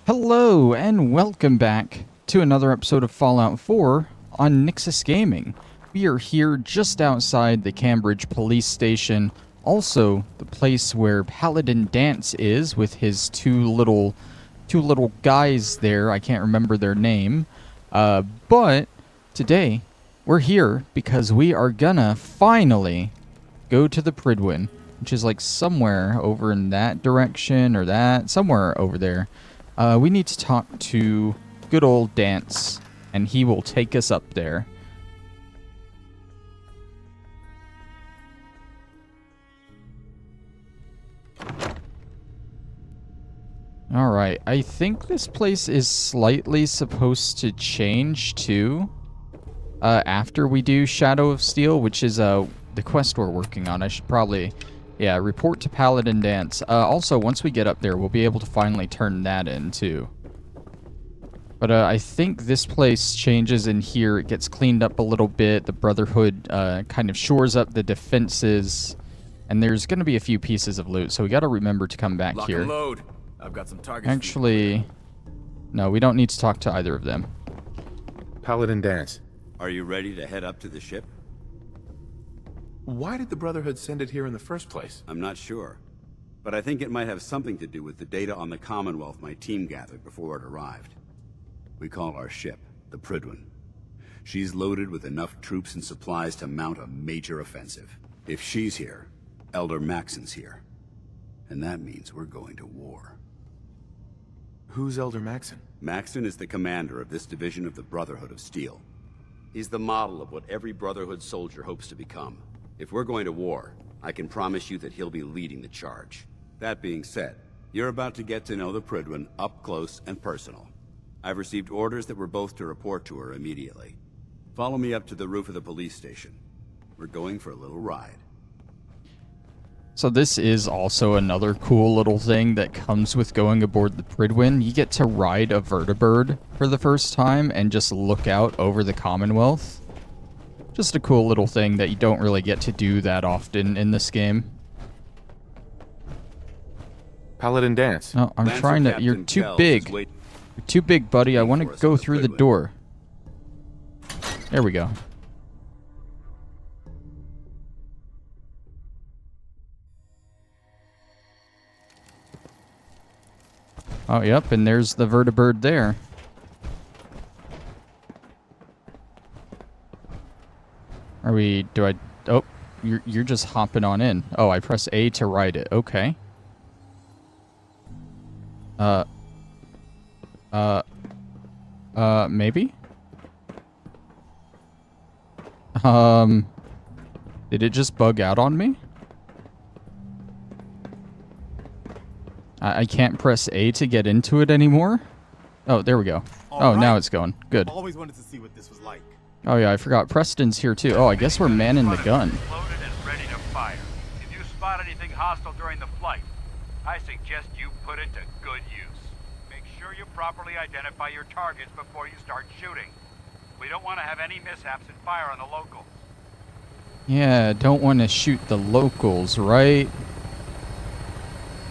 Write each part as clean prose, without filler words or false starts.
Hello and welcome back to another episode of Fallout 4 on Nyxus Gaming. We are here just outside the Cambridge police station, also the place where Paladin Danse is with his two little guys there. I can't remember their name. But today we're here because we are gonna finally go to the Prydwen, which is like somewhere over in that direction or somewhere over there. We need to talk to good old Danse, and he will take us up there. Alright, I think this place is slightly supposed to change too, after we do Shadow of Steel, which is the quest we're working on. I should probably... yeah, report to Paladin Danse. Also, once we get up there, we'll be able to finally turn that in, too. But I think this place changes in here. It gets cleaned up a little bit. The Brotherhood kind of shores up the defenses. And there's going to be a few pieces of loot, so we got to remember to come back here. And load. I've got some targets. Actually, no, we don't need to talk to either of them. Paladin Danse. Are you ready to head up to the ship? Why did the Brotherhood send it here in the first place? I'm not sure, but I think it might have something to do with the data on the Commonwealth my team gathered before it arrived. We call our ship the Prydwen. She's loaded with enough troops and supplies to mount a major offensive. If she's here, Elder Maxon's here. And that means we're going to war. Who's Elder Maxon? Maxon is the commander of this division of the Brotherhood of Steel. He's the model of what every Brotherhood soldier hopes to become. If we're going to war, I can promise you that he'll be leading the charge. That being said, you're about to get to know the Prydwen up close and personal. I've received orders that we're both to report to her immediately. Follow me up to the roof of the police station. We're going for a little ride. So this is also another cool little thing that comes with going aboard the Prydwen. You get to ride a vertibird for the first time and just look out over the Commonwealth. Just a cool little thing that you don't really get to do that often in this game. Paladin Danse. No, I'm trying to... You're too big. You're too big, buddy. I want to go through the door. There we go. Oh, yep, and there's the vertibird there. Are we... do I... oh, you're just hopping on in. Oh, I press A to ride it. Okay. Maybe? Did it just bug out on me? I can't press A to get into it anymore? Oh, there we go. Oh, now it's going. Good. Always wanted to see what this was like. Oh yeah, I forgot. Preston's here too. Oh, I guess we're manning the gun. Loaded and ready to fire. If you spot anything hostile during the flight, I suggest you put it to good use. Make sure you properly identify your targets before you start shooting. We don't want to have any mishaps and fire on the locals. Yeah, don't want to shoot the locals, right?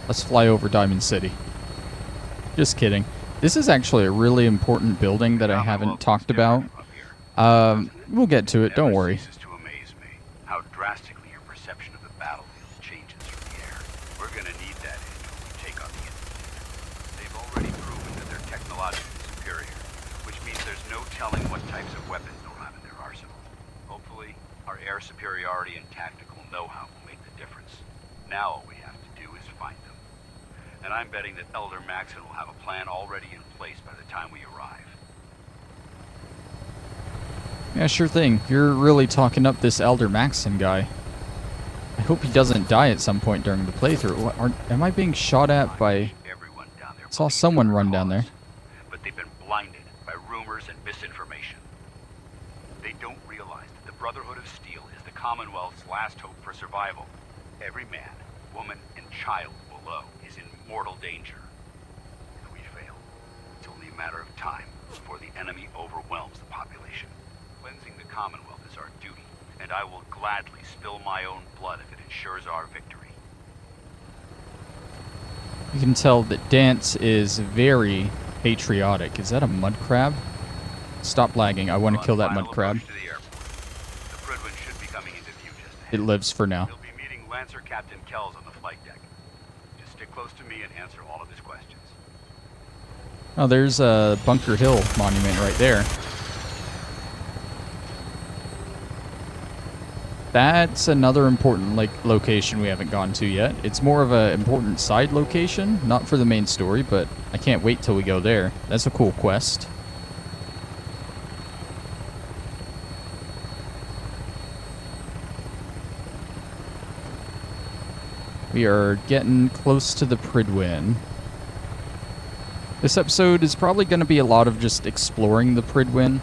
Let's fly over Diamond City. Just kidding. This is actually a really important building that I haven't talked about. We'll get to it, don't worry. To amaze me how drastically your perception of the battlefield changes from the air. We're gonna need that edge when we take on the enemy. They've already proven that they're technologically superior, which means there's no telling what types of weapons they'll have in their arsenal. Hopefully, our air superiority and tactical know-how will make the difference. Now all we have to do is find them. And I'm betting that Elder Maxon will have a plan already in place by the time we arrive. Yeah, sure thing. You're really talking up this Elder Maxon guy. I hope he doesn't die at some point during the playthrough. Am I being shot at by... Everyone down there saw someone run down there. But they've been blinded by rumors and misinformation. They don't realize that the Brotherhood of Steel is the Commonwealth's last hope for survival. Every man, woman, and child below is in mortal danger. If we fail, it's only a matter of time before the enemy overwhelms the population. Cleansing the Commonwealth is our duty, and I will gladly spill my own blood if it ensures our victory. You can tell that Danse is very patriotic. Is that a mud crab? Stop lagging. I want to kill that mud crab. To the airport. The Prydwen should be coming into view just ahead. It lives for now. You'll be meeting Lancer Captain Kells on the flight deck. Just stick close to me and answer all of his questions. Oh, there's a Bunker Hill monument right there. That's another important location we haven't gone to yet. It's more of an important side location, not for the main story, but I can't wait till we go there. That's a cool quest. We are getting close to the Prydwen. This episode is probably going to be a lot of just exploring the Prydwen.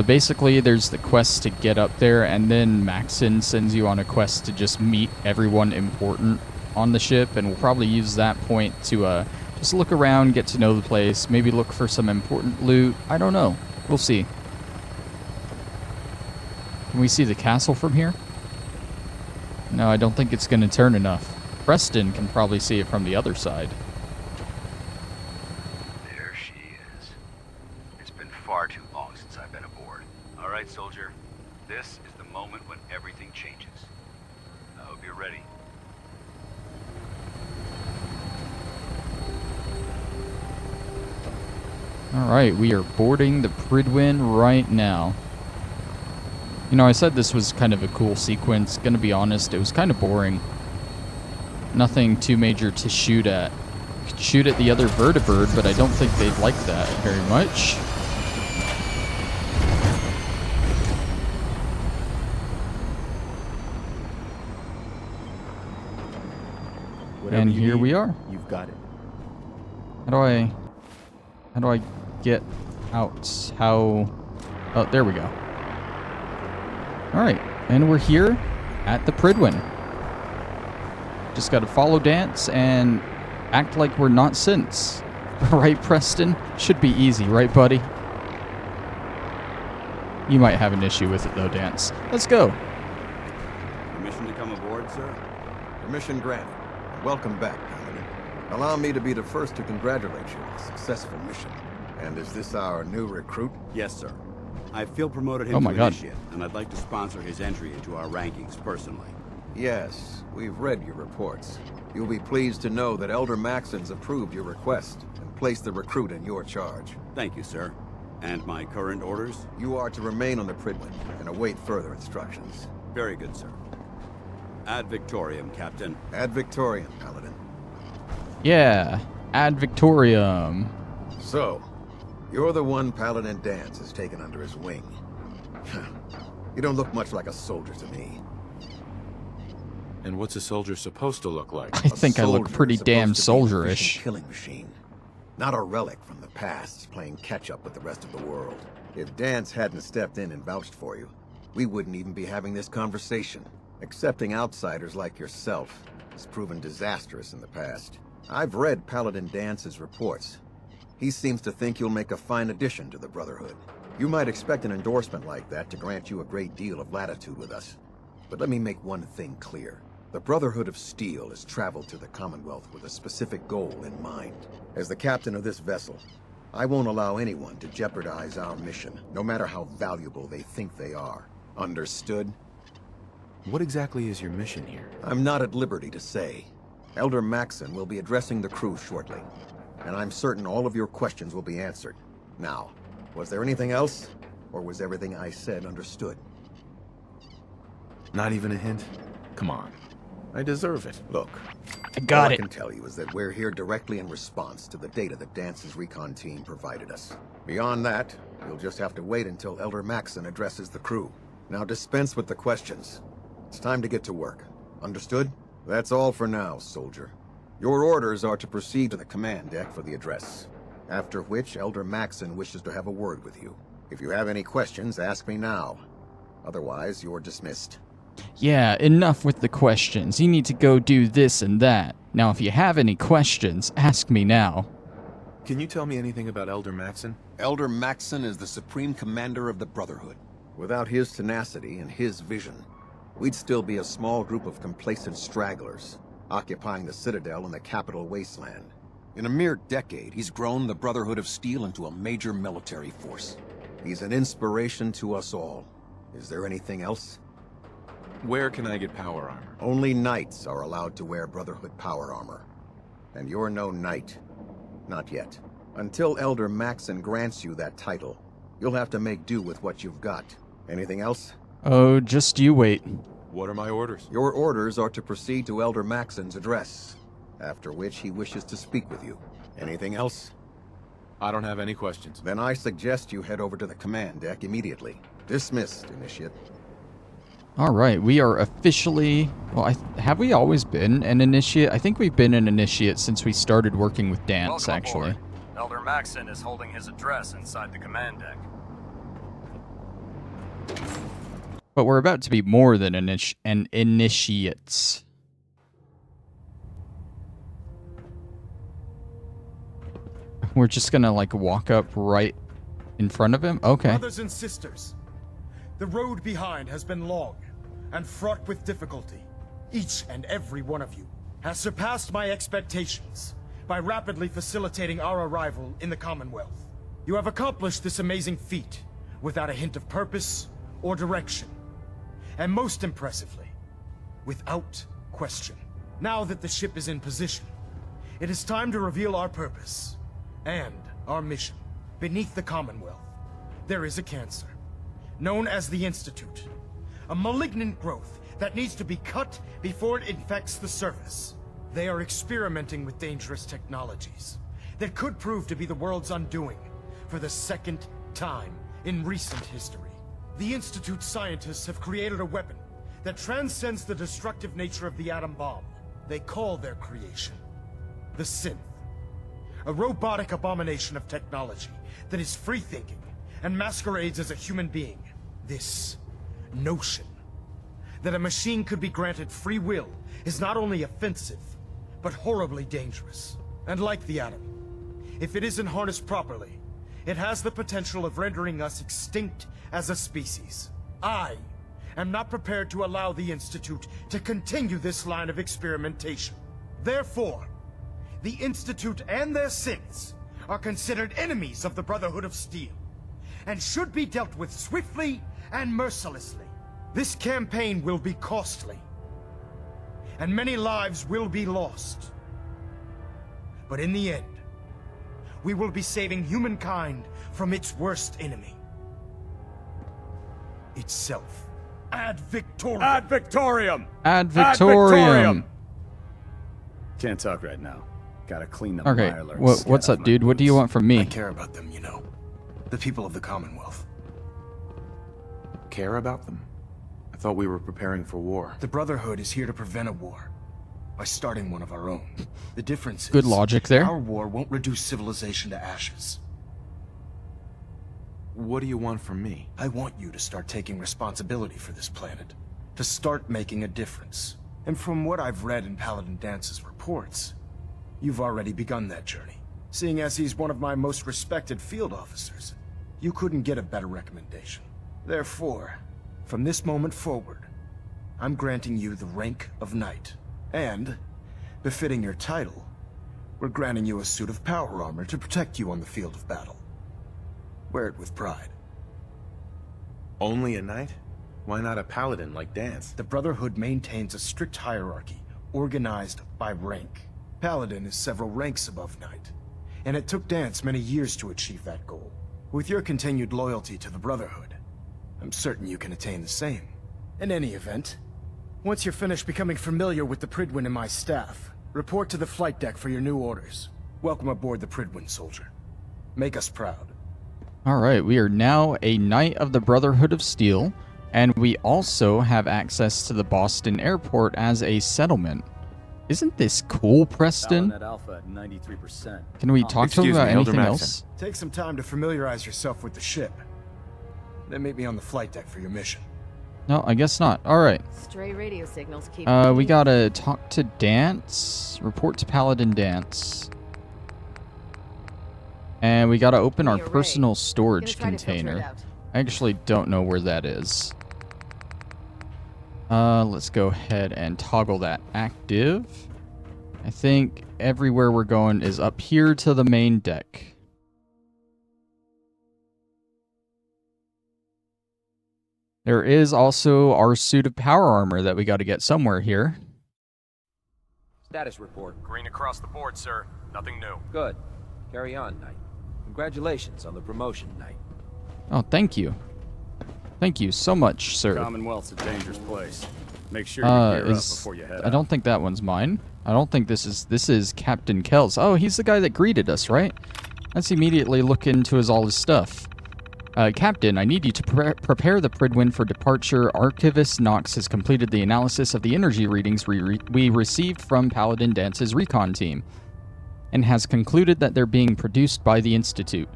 Basically, there's the quest to get up there, and then Maxon sends you on a quest to just meet everyone important on the ship, and we'll probably use that point to just look around, get to know the place, maybe look for some important loot. I don't know. We'll see. Can we see the castle from here? No, I don't think it's going to turn enough. Preston can probably see it from the other side. There she is. It's been far too long since I've been aboard. All right, soldier. This is the moment when everything changes. I hope you're ready. Alright, we are boarding the Prydwen right now. You know, I said this was kind of a cool sequence. Gonna be honest, it was kind of boring. Nothing too major to shoot at. Could shoot at the other vertibird, but I don't think they'd like that very much. Whatever And you here need, we are. You've got it. How do I get out? Oh, there we go. Alright, and we're here at the Prydwen. Just gotta follow Danse and act like we're not synths. Right, Preston? Should be easy, right, buddy? You might have an issue with it, though, Danse. Let's go. Permission to come aboard, sir? Permission granted. Welcome back, Paladin. Allow me to be the first to congratulate you on a successful mission. And is this our new recruit? Yes, sir. I feel promoted him Oh my to God. initiate, and I'd like to sponsor his entry into our rankings personally. Yes, we've read your reports. You'll be pleased to know that Elder Maxon's approved your request and placed the recruit in your charge. Thank you, sir. And my current orders? You are to remain on the Prydwen and await further instructions. Very good, sir. Ad Victoriam, Captain. Ad Victoriam, Paladin. Yeah, Ad Victoriam. So, you're the one Paladin Danse has taken under his wing. You don't look much like a soldier to me. And what's a soldier supposed to look like? I think I look soldier pretty is damn supposed to be an soldierish. efficient killing machine. Not a relic from the past, playing catch-up with the rest of the world. If Danse hadn't stepped in and vouched for you, we wouldn't even be having this conversation. Accepting outsiders like yourself has proven disastrous in the past. I've read Paladin Dance's reports. He seems to think you'll make a fine addition to the Brotherhood. You might expect an endorsement like that to grant you a great deal of latitude with us. But let me make one thing clear. The Brotherhood of Steel has traveled to the Commonwealth with a specific goal in mind. As the captain of this vessel, I won't allow anyone to jeopardize our mission, no matter how valuable they think they are. Understood? What exactly is your mission here? I'm not at liberty to say. Elder Maxon will be addressing the crew shortly, and I'm certain all of your questions will be answered. Now, was there anything else, or was everything I said understood? Not even a hint? Come on. I deserve it. Look, I got all it. I can tell you is that we're here directly in response to the data that Dance's recon team provided us. Beyond that, you'll just have to wait until Elder Maxon addresses the crew. Now dispense with the questions. It's time to get to work. Understood? That's all for now, soldier. Your orders are to proceed to the command deck for the address, after which Elder Maxon wishes to have a word with you. If you have any questions, ask me now. Otherwise, you're dismissed. Yeah, enough with the questions. You need to go do this and that. Now, if you have any questions, ask me now. Can you tell me anything about Elder Maxon? Elder Maxon is the supreme commander of the Brotherhood. Without his tenacity and his vision, we'd still be a small group of complacent stragglers, occupying the Citadel in the capital wasteland. In a mere decade, he's grown the Brotherhood of Steel into a major military force. He's an inspiration to us all. Is there anything else? Where can I get power armor? Only knights are allowed to wear Brotherhood power armor. And you're no knight. Not yet. Until Elder Maxon grants you that title, you'll have to make do with what you've got. Anything else? Oh, just you wait. What are my orders? Your orders are to proceed to Elder Maxon's address, after which he wishes to speak with you. Anything else? I don't have any questions. Then I suggest you head over to the command deck immediately. Dismissed, Initiate. All right, we are officially... Well, have we always been an Initiate? I think we've been an Initiate since we started working with Danse, Welcome actually. aboard. Elder Maxon is holding his address inside the command deck. But we're about to be more than an Initiates. We're just gonna, like, walk up right in front of him? Okay. Brothers and sisters, the road behind has been long and fraught with difficulty. Each and every one of you has surpassed my expectations by rapidly facilitating our arrival in the Commonwealth. You have accomplished this amazing feat without a hint of purpose or direction. And most impressively, without question. Now that the ship is in position, it is time to reveal our purpose and our mission. Beneath the Commonwealth, there is a cancer, known as the Institute. A malignant growth that needs to be cut before it infects the surface. They are experimenting with dangerous technologies that could prove to be the world's undoing for the second time in recent history. The Institute scientists have created a weapon that transcends the destructive nature of the atom bomb. They call their creation the Synth. A robotic abomination of technology that is free-thinking and masquerades as a human being. This notion that a machine could be granted free will is not only offensive, but horribly dangerous. And like the atom, if it isn't harnessed properly, it has the potential of rendering us extinct as a species. I am not prepared to allow the Institute to continue this line of experimentation. Therefore, the Institute and their synths are considered enemies of the Brotherhood of Steel, and should be dealt with swiftly and mercilessly. This campaign will be costly, and many lives will be lost. But in the end, we will be saving humankind from its worst enemy. Itself. Ad Victoriam! Ad Victoriam! Ad Victoriam! Can't talk right now. Gotta clean the Okay, mirelurks. what's up, dude? What do you want from I me? care about them, you know. The people of the Commonwealth. Care about them? I thought we were preparing for war. The Brotherhood is here to prevent a war by starting one of our own. The difference is... Good logic there. Our war won't reduce civilization to ashes. What do you want from me? I want you to start taking responsibility for this planet. To start making a difference. And from what I've read in Paladin Dance's reports, you've already begun that journey. Seeing as he's one of my most respected field officers, you couldn't get a better recommendation. Therefore, from this moment forward, I'm granting you the rank of Knight. And, befitting your title, we're granting you a suit of power armor to protect you on the field of battle. Wear it with pride. Only a knight? Why not a paladin like Danse? The Brotherhood maintains a strict hierarchy, organized by rank. Paladin is several ranks above Knight, and it took Danse many years to achieve that goal. With your continued loyalty to the Brotherhood, I'm certain you can attain the same. In any event, once you're finished becoming familiar with the Prydwen and my staff, report to the flight deck for your new orders. Welcome aboard the Prydwen, soldier. Make us proud. Alright, we are now a Knight of the Brotherhood of Steel, and we also have access to the Boston airport as a settlement. Isn't this cool, Preston? That alpha at 93%. Can we talk to him Excuse about me, Elder anything Maxon. else? Take some time to familiarize yourself with the ship. Then meet me on the flight deck for your mission. No, I guess not. Alright. Stray radio signals keep. We gotta talk to Danse. Report to Paladin Danse. And we gotta open our Hey, Ray. personal Gonna storage try to filter it container. out. I actually don't know where that is. Let's go ahead and toggle that active. I think everywhere we're going is up here to the main deck. There is also our suit of power armor that we got to get somewhere here. Status report. Green across the board, sir. Nothing new. Good. Carry on, Knight. Congratulations on the promotion, Knight. Oh, thank you. Thank you so much, sir. Commonwealth's a dangerous place. Make sure you gear up before you head I don't think that one's mine. I don't think this is Captain Kells. Oh, he's the guy that greeted us, right? Let's immediately look into all his stuff. Captain, I need you to prepare the Prydwen for departure. Archivist Knox has completed the analysis of the energy readings we received from Paladin Dance's recon team, and has concluded that they're being produced by the Institute.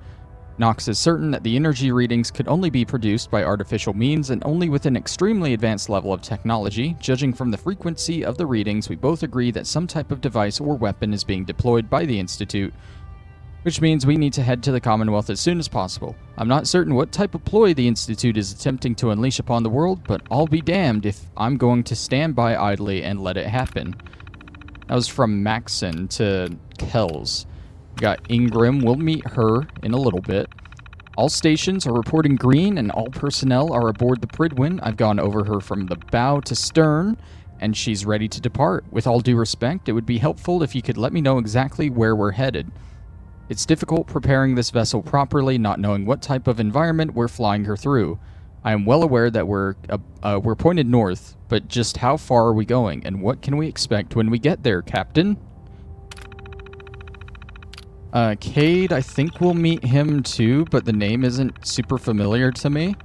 Knox is certain that the energy readings could only be produced by artificial means and only with an extremely advanced level of technology. Judging from the frequency of the readings, we both agree that some type of device or weapon is being deployed by the Institute, which means we need to head to the Commonwealth as soon as possible. I'm not certain what type of ploy the Institute is attempting to unleash upon the world, but I'll be damned if I'm going to stand by idly and let it happen. That was from Maxon to Kells. We got Ingram. We'll meet her in a little bit. All stations are reporting green and all personnel are aboard the Prydwen. I've gone over her from the bow to stern, and she's ready to depart. With all due respect, it would be helpful if you could let me know exactly where we're headed. It's difficult preparing this vessel properly, not knowing what type of environment we're flying her through. I am well aware that we're pointed north, but just how far are we going, and what can we expect when we get there, Captain? Cade, I think we'll meet him too, but the name isn't super familiar to me.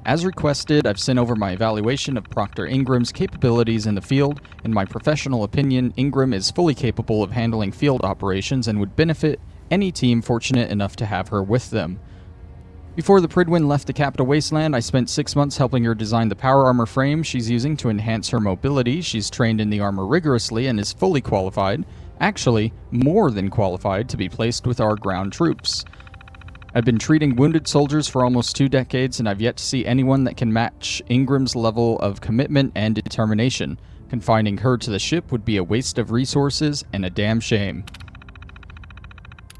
As requested, I've sent over my evaluation of Proctor Ingram's capabilities in the field. In my professional opinion, Ingram is fully capable of handling field operations and would benefit any team fortunate enough to have her with them. Before the Prydwen left the capital wasteland, I spent 6 months helping her design the power armor frame she's using to enhance her mobility. She's trained in the armor rigorously and is fully qualified, actually more than qualified, to be placed with our ground troops. I've been treating wounded soldiers for almost 2 decades, and I've yet to see anyone that can match Ingram's level of commitment and determination. Confining her to the ship would be a waste of resources and a damn shame.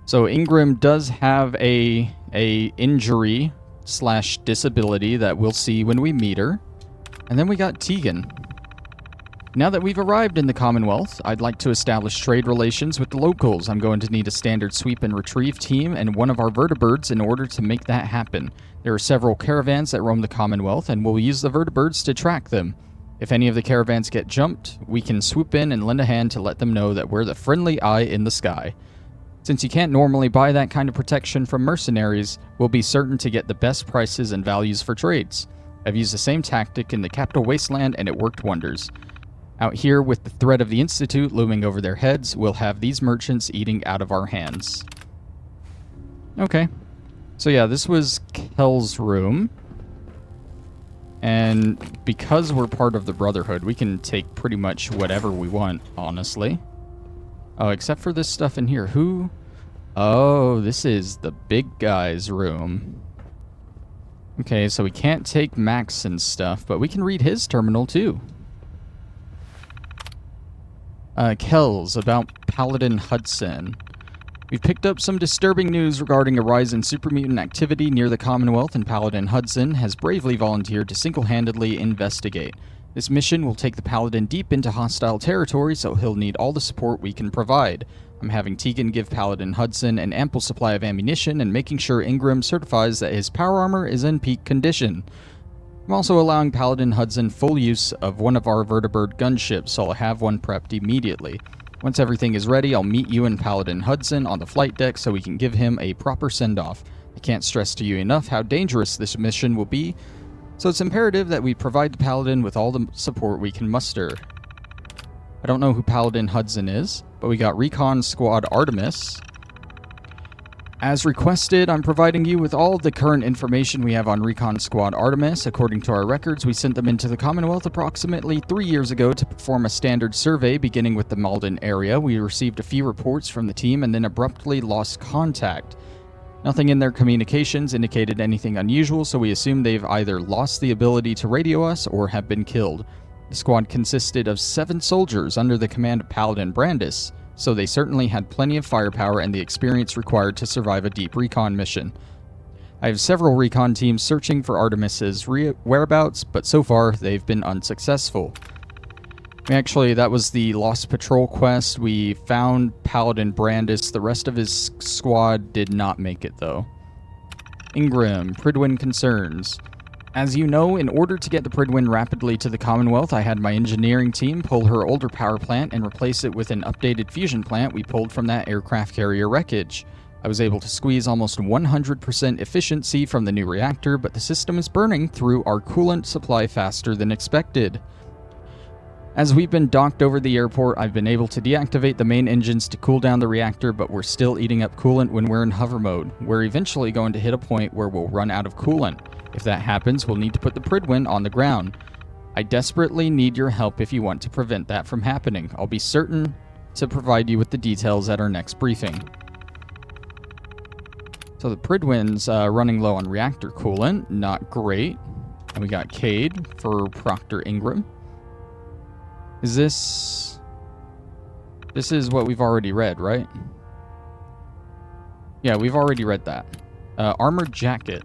So Ingram does have a injury / disability that we'll see when we meet her. And then we got Tegan. Now that we've arrived in the Commonwealth, I'd like to establish trade relations with the locals. I'm going to need a standard sweep and retrieve team and one of our vertibirds in order to make that happen. There are several caravans that roam the Commonwealth, and we'll use the vertibirds to track them. If any of the caravans get jumped, we can swoop in and lend a hand to let them know that we're the friendly eye in the sky. Since you can't normally buy that kind of protection from mercenaries, we'll be certain to get the best prices and values for trades. I've used the same tactic in the capital wasteland and it worked wonders. Out here, with the threat of the Institute looming over their heads, we'll have these merchants eating out of our hands. Okay. So yeah, this was Kell's room. And because we're part of the Brotherhood, we can take pretty much whatever we want, honestly. Oh, except for this stuff in here. Who? Oh, this is the big guy's room. Okay, so we can't take Maxon's stuff, but we can read his terminal too. Kells, about Paladin Hudson. We've picked up some disturbing news regarding a rise in supermutant activity near the Commonwealth, and Paladin Hudson has bravely volunteered to single-handedly investigate. This mission will take the Paladin deep into hostile territory, so he'll need all the support we can provide. I'm having Tegan give Paladin Hudson an ample supply of ammunition and making sure Ingram certifies that his power armor is in peak condition. I'm also allowing Paladin Hudson full use of one of our vertibird gunships, so I'll have one prepped immediately. Once everything is ready, I'll meet you and Paladin Hudson on the flight deck so we can give him a proper send-off. I can't stress to you enough how dangerous this mission will be, so it's imperative that we provide the Paladin with all the support we can muster. I don't know who Paladin Hudson is, but we got Recon Squad Artemis. As requested, I'm providing you with all of the current information we have on Recon Squad Artemis. According to our records, we sent them into the Commonwealth approximately 3 years ago to perform a standard survey beginning with the Malden area. We received a few reports from the team and then abruptly lost contact. Nothing in their communications indicated anything unusual, so we assume they've either lost the ability to radio us or have been killed. The squad consisted of 7 soldiers under the command of Paladin Brandis. so they certainly had plenty of firepower and the experience required to survive a deep recon mission. I have several recon teams searching for Artemis's whereabouts, but so far they've been unsuccessful. Actually, that was the Lost Patrol quest. We found Paladin Brandis. The rest of his squad did not make it, though. Ingram, Prydwen concerns. As you know, in order to get the Prydwen rapidly to the Commonwealth, I had my engineering team pull her older power plant and replace it with an updated fusion plant we pulled from that aircraft carrier wreckage. I was able to squeeze almost 100% efficiency from the new reactor, but the system is burning through our coolant supply faster than expected. As we've been docked over the airport, I've been able to deactivate the main engines to cool down the reactor, but we're still eating up coolant when we're in hover mode. We're eventually going to hit a point where we'll run out of coolant. If that happens, we'll need to put the Prydwen on the ground. I desperately need your help if you want to prevent that from happening. I'll be certain to provide you with the details at our next briefing. So the Prydwen's running low on reactor coolant. Not great. And we got Cade for Proctor Ingram. Is this... This is what we've already read, right? Yeah, we've already read that. Armored jacket.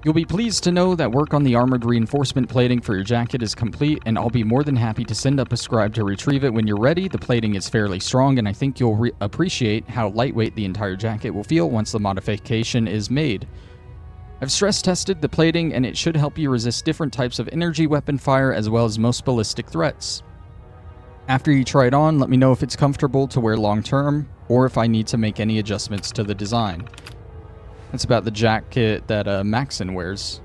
You'll be pleased to know that work on the armored reinforcement plating for your jacket is complete, and I'll be more than happy to send up a scribe to retrieve it when you're ready. The plating is fairly strong, and I think you'll appreciate how lightweight the entire jacket will feel once the modification is made. I've stress tested the plating, and it should help you resist different types of energy weapon fire as well as most ballistic threats. After you try it on, let me know if it's comfortable to wear long term, or if I need to make any adjustments to the design. That's about the jacket that Maxon wears.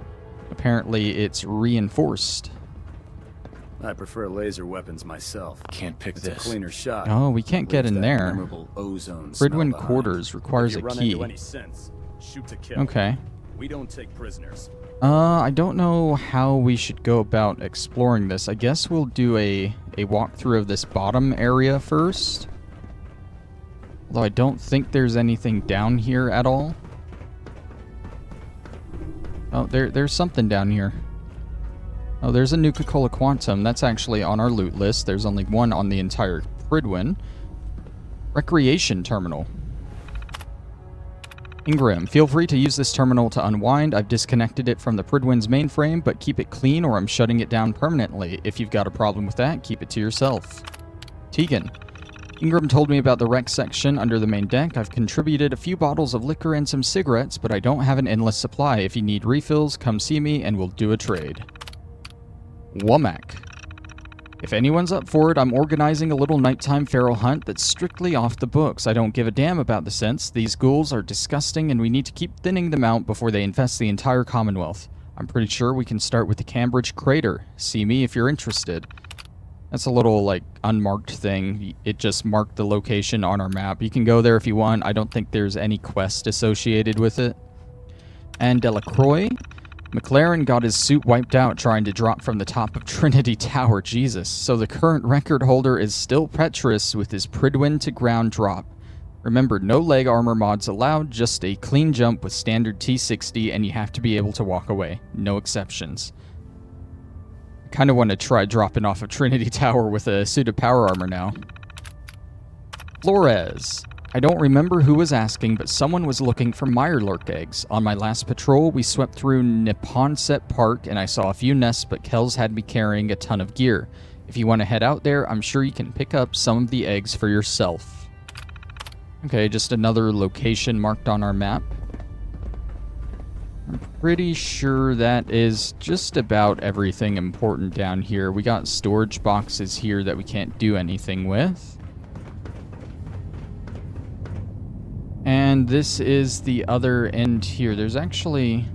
Apparently it's reinforced. I prefer laser weapons myself. Can't pick It's this. a cleaner shot. Oh, we can't get Leaves in that there. memorable ozone Prydwen smell behind. quarters requires a If you run key. into any sense, shoot to kill. Okay. We don't take prisoners. I don't know how we should go about exploring this. I guess we'll do a walkthrough of this bottom area first. Although I don't think there's anything down here at all. Oh, there's something down here. Oh, there's a Nuka-Cola Quantum. That's actually on our loot list. There's only one on the entire Prydwen. Recreation terminal. Ingram, feel free to use this terminal to unwind. I've disconnected it from the Prydwen's mainframe, but keep it clean or I'm shutting it down permanently. If you've got a problem with that, keep it to yourself. Tegan. Ingram told me about the rec section under the main deck. I've contributed a few bottles of liquor and some cigarettes, but I don't have an endless supply. If you need refills, come see me and we'll do a trade. Womack. If anyone's up for it, I'm organizing a little nighttime feral hunt that's strictly off the books. I don't give a damn about the scents. These ghouls are disgusting and we need to keep thinning them out before they infest the entire Commonwealth. I'm pretty sure we can start with the Cambridge Crater. See me if you're interested. That's a little, like, unmarked thing. It just marked the location on our map. You can go there if you want. I don't think there's any quest associated with it. And Delacroix. McLaren got his suit wiped out trying to drop from the top of Trinity Tower. Jesus. So the current record holder is still Petrus with his Prydwen to ground drop. Remember, no leg armor mods allowed, just a clean jump with standard T60, and you have to be able to walk away. No exceptions. Kind of want to try dropping off of Trinity Tower with a suit of power armor now. Flores. I don't remember who was asking, but someone was looking for Mirelurk eggs. On my last patrol, we swept through Neponset Park, and I saw a few nests, but Kells had me carrying a ton of gear. If you want to head out there, I'm sure you can pick up some of the eggs for yourself. Okay, just another location marked on our map. I'm pretty sure that is just about everything important down here. We got storage boxes here that we can't do anything with. And this is the other end here. There's actually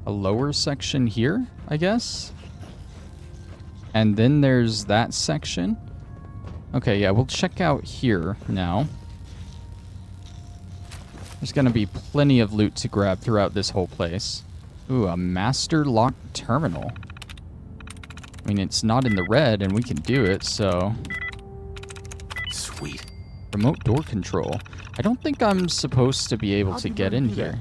a lower section here, I guess. And then there's that section. Okay, yeah, we'll check out here now. There's going to be plenty of loot to grab throughout this whole place. Ooh, a master lock terminal. I mean, it's not in the red, and we can do it, so... Sweet. Remote door control. I don't think I'm supposed to be able to get in here.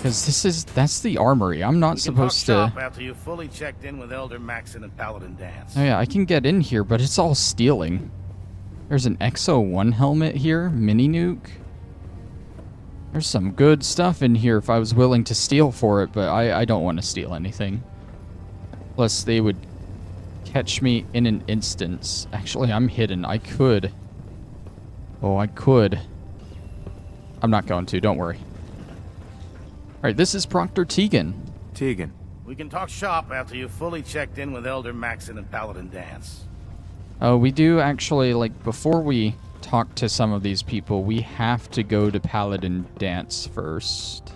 Because that's the armory. I'm not supposed to... After you fully checked in with Elder Maxon and Paladin Danse. Oh yeah, I can get in here, but it's all stealing. There's an XO1 helmet here, mini nuke. There's some good stuff in here if I was willing to steal for it, but I don't want to steal anything. Plus, they would catch me in an instance. Actually, I'm hidden. I could. Oh, I could. I'm not going to, don't worry. Alright, this is Proctor Tegan. Tegan. We can talk shop after you fully checked in with Elder Maxon and Paladin Danse. We do actually, like, before we talk to some of these people, we have to go to Paladin Danse first.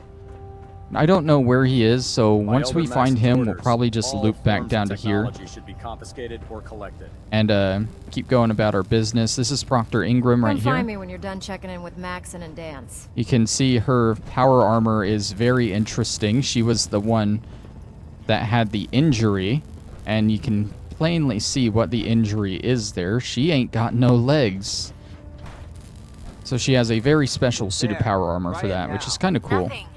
I don't know where he is, so once we find him, we'll probably just loop back down to here. Should be confiscated or collected. And keep going about our business. This is Proctor Ingram right Come here. find me when you're done checking in with Maxon and Danse. You can see her power armor is very interesting. She was the one that had the injury, and you can plainly see what the injury is there. She ain't got no legs. So she has a very special suit of power armor for that, which is kind of cool. Nothing.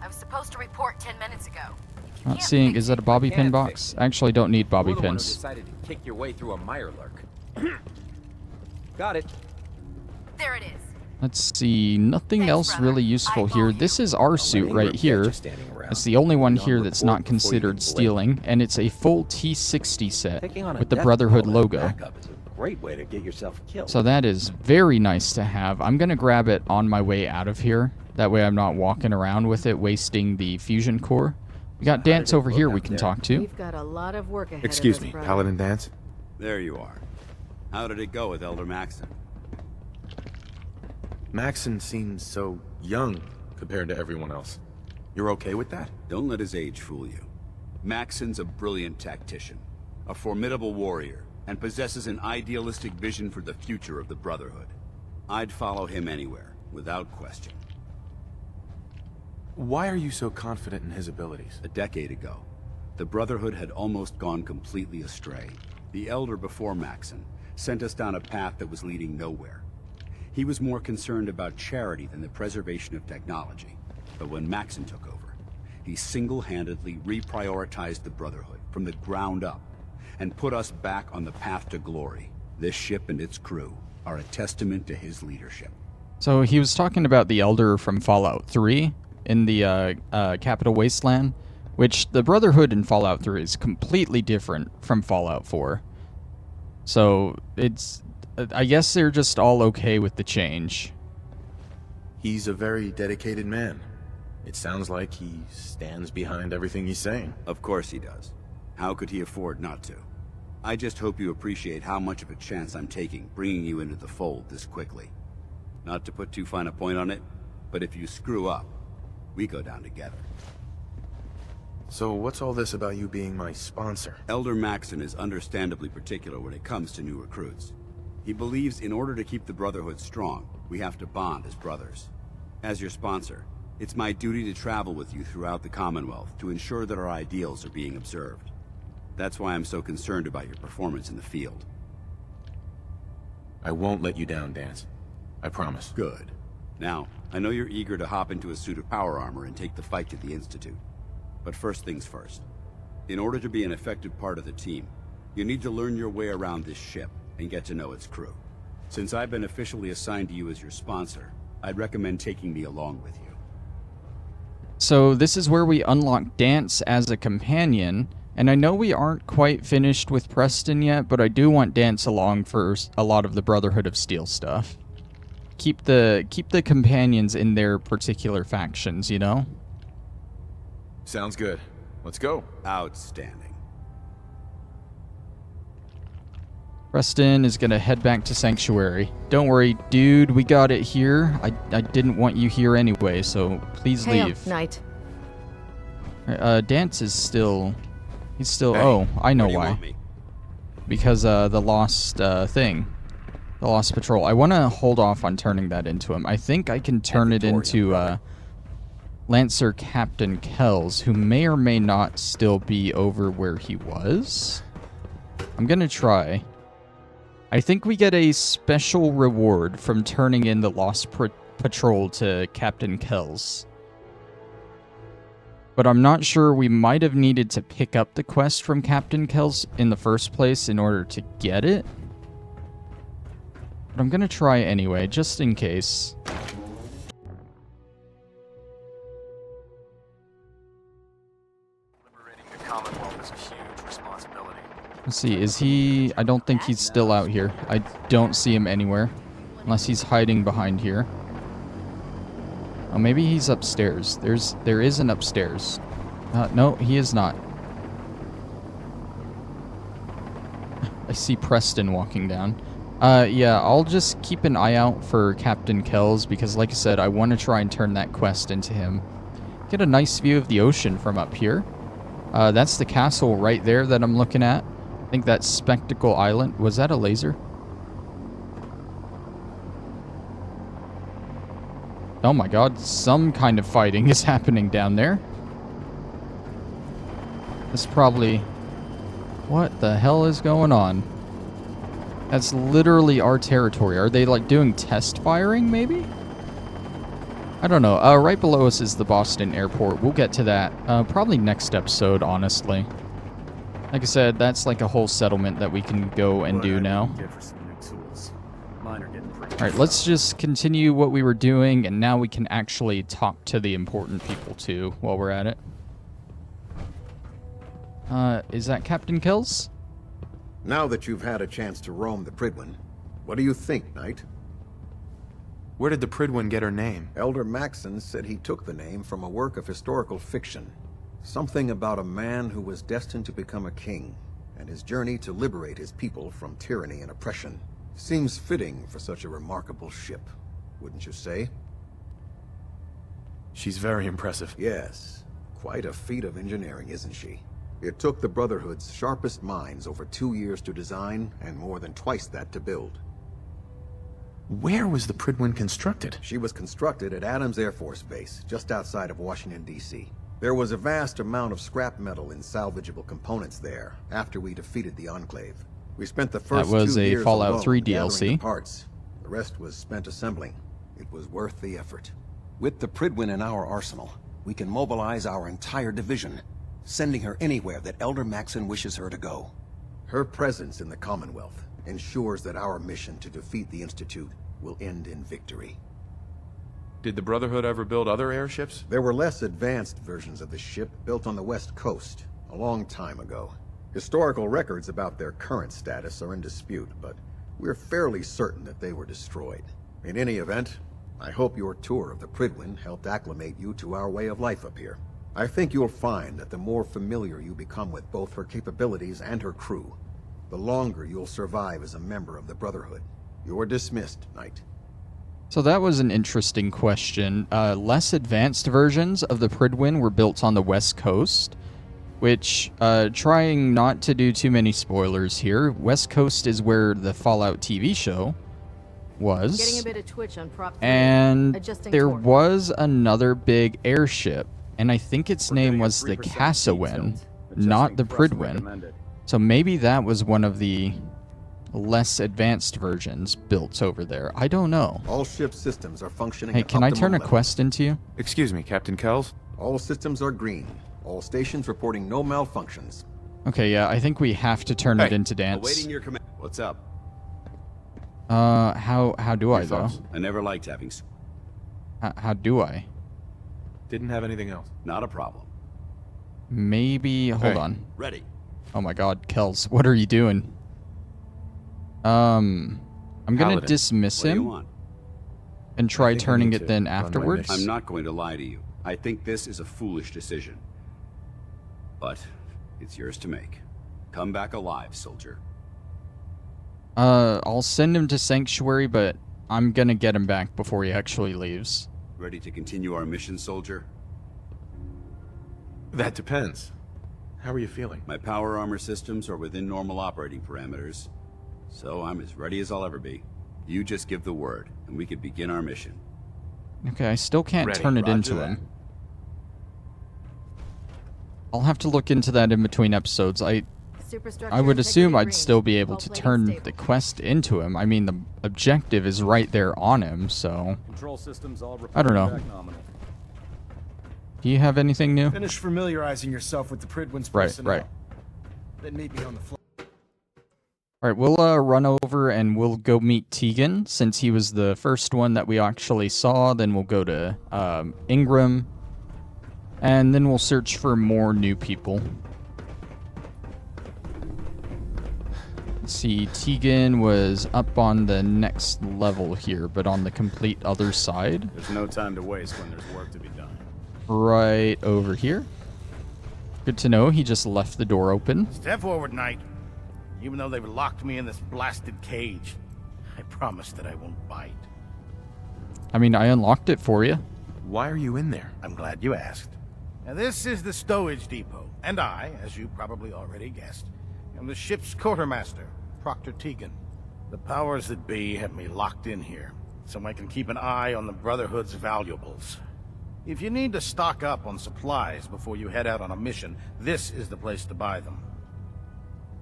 I was supposed to report 10 minutes ago. Not seeing, is that a bobby pin box? I actually don't need bobby You're the one who pins. decided to kick your way through a mirelurk. Got it. There it is. Let's see, nothing Thanks, else brother. really useful I here. owe This you. is our suit right here. It's the only one here that's not considered stealing, and it's a full T60 set with the Brotherhood logo. Great way to get yourself killed. So that is very nice to have. I'm going to grab it on my way out of here. That way I'm not walking around with it, wasting the fusion core. We got Danse over here we can talk to. We've got a lot of work ahead Excuse of us, me, brother. Paladin Danse? There you are. How did it go with Elder Maxon? Maxon seems so young compared to everyone else. You're okay with that? Don't let his age fool you. Maxon's a brilliant tactician, a formidable warrior, and possesses an idealistic vision for the future of the Brotherhood. I'd follow him anywhere, without question. Why are you so confident in his abilities? A decade ago, the Brotherhood had almost gone completely astray. The Elder before Maxon sent us down a path that was leading nowhere. He was more concerned about charity than the preservation of technology. But when Maxon took over, he single-handedly reprioritized the Brotherhood from the ground up and put us back on the path to glory. This ship and its crew are a testament to his leadership. So he was talking about the Elder from Fallout 3 in the Capital Wasteland, which the Brotherhood in Fallout 3 is completely different from Fallout 4. So it's... I guess they're just all okay with the change. He's a very dedicated man. It sounds like he stands behind everything he's saying. Of course he does. How could he afford not to? I just hope you appreciate how much of a chance I'm taking bringing you into the fold this quickly. Not to put too fine a point on it, but if you screw up, we go down together. So what's all this about you being my sponsor? Elder Maxon is understandably particular when it comes to new recruits. He believes in order to keep the Brotherhood strong, we have to bond as brothers. As your sponsor, it's my duty to travel with you throughout the Commonwealth to ensure that our ideals are being observed. That's why I'm so concerned about your performance in the field. I won't let you down, Danse. I promise. Good. Now, I know you're eager to hop into a suit of power armor and take the fight to the Institute. But first things first. In order to be an effective part of the team, you need to learn your way around this ship and get to know its crew. Since I've been officially assigned to you as your sponsor, I'd recommend taking me along with you. So this is where we unlock Danse as a companion, and I know we aren't quite finished with Preston yet, but I do want Danse along for a lot of the Brotherhood of Steel stuff. Keep the companions in their particular factions, you know? Sounds good. Let's go. Outstanding. Preston is gonna head back to Sanctuary. Don't worry, dude, we got it here. I didn't want you here anyway, so please leave. Knight. Danse is still... He's still... Hey, oh, I know where do you why. want me? Because the lost thing. The lost patrol. I want to hold off on turning that into him. I think I can turn it into Lancer Captain Kells, who may or may not still be over where he was. I'm gonna try. I think we get a special reward from turning in the lost patrol to Captain Kells. But I'm not sure, we might have needed to pick up the quest from Captain Kells in the first place in order to get it. But I'm gonna try anyway, just in case. Liberating the Commonwealth is a huge responsibility. Let's see, is he... I don't think he's still out here. I don't see him anywhere. Unless he's hiding behind here. Oh, maybe he's upstairs. There is an upstairs. No, he is not. I see Preston walking down. Yeah, I'll just keep an eye out for Captain Kells because, like I said, I want to try and turn that quest into him. Get a nice view of the ocean from up here. That's the castle right there that I'm looking at. I think that's Spectacle Island. Was that a laser? Oh my god, some kind of fighting is happening down there. This probably... What the hell is going on? That's literally our territory. Are they, like, doing test firing, maybe? I don't know. Right below us is the Boston airport. We'll get to that probably next episode, honestly. Like I said, that's like a whole settlement that we can go and do now. Alright, let's just continue what we were doing, and now we can actually talk to the important people, too, while we're at it. Is that Captain Kells? Now that you've had a chance to roam the Prydwen, what do you think, Knight? Where did the Prydwen get her name? Elder Maxon said he took the name from a work of historical fiction. Something about a man who was destined to become a king, and his journey to liberate his people from tyranny and oppression. Seems fitting for such a remarkable ship, wouldn't you say? She's very impressive. Yes, quite a feat of engineering, isn't she? It took the Brotherhood's sharpest minds over 2 years to design, and more than twice that to build. Where was the Prydwen constructed? She was constructed at Adams Air Force Base, just outside of Washington, D.C. There was a vast amount of scrap metal and salvageable components there after we defeated the Enclave. We spent the first that was 2 a years Fallout alone 3 gathering DLC. the parts. The rest was spent assembling. It was worth the effort. With the Prydwen in our arsenal, we can mobilize our entire division, sending her anywhere that Elder Maxon wishes her to go. Her presence in the Commonwealth ensures that our mission to defeat the Institute will end in victory. Did the Brotherhood ever build other airships? There were less advanced versions of the ship built on the West Coast a long time ago. Historical records about their current status are in dispute, but we're fairly certain that they were destroyed. In any event, I hope your tour of the Prydwen helped acclimate you to our way of life up here. I think you'll find that the more familiar you become with both her capabilities and her crew, the longer you'll survive as a member of the Brotherhood. You're dismissed, Knight. So that was an interesting question. Less advanced versions of the Prydwen were built on the West Coast, which, trying not to do too many spoilers here, West Coast is where the Fallout TV show was. Getting a bit of twitch on prop 3. And Adjusting there torque. was another big airship, and I think its name was the Cassowin, not the Prydwen. So maybe that was one of the less advanced versions built over there. I don't know. All ship systems are functioning Hey, at can I optimal turn a levels. quest into you? Excuse me, Captain Kells? All systems are green. All stations reporting no malfunctions. Okay, yeah, I think we have to turn it into Danse. Awaiting your command. What's up? How do I, Your though? thoughts? I never liked having... How do I? Didn't have anything else. Not a problem. Maybe... Hold Hey. on. Ready. Oh my god, Kells, what are you doing? I'm gonna Paladin. dismiss What do you him want? and try I think I turning need it to then run my afterwards. mission. I'm not going to lie to you. I think this is a foolish decision. But it's yours to make. Come back alive, soldier. I'll send him to Sanctuary, but I'm gonna get him back before he actually leaves. Ready to continue our mission, soldier? That depends. How are you feeling? My power armor systems are within normal operating parameters, so I'm as ready as I'll ever be. You just give the word, and we can begin our mission. Okay, I still can't Ready. turn it Roger into that. him. I'll have to look into that in between episodes. I would assume I'd still be able to turn the quest into him. I mean, the objective is right there on him, so... Control systems all I don't know. back nominal. Do you have anything new? Finish familiarizing yourself with the Prydwen's Right, personnel. right. Then meet me on the floor. Alright, we'll run over and we'll go meet Tegan, since he was the first one that we actually saw. Then we'll go to Ingram, and then we'll search for more new people. Let's see, Tegan was up on the next level here, but on the complete other side. There's no time to waste when there's work to be done. Right over here. Good to know, he just left the door open. Step forward, Knight. Even though they've locked me in this blasted cage, I promise that I won't bite. I mean, I unlocked it for you. Why are you in there? I'm glad you asked. Now, this is the stowage depot, and I, as you probably already guessed, am the ship's quartermaster, Proctor Tegan. The powers that be have me locked in here, so I can keep an eye on the Brotherhood's valuables. If you need to stock up on supplies before you head out on a mission, this is the place to buy them.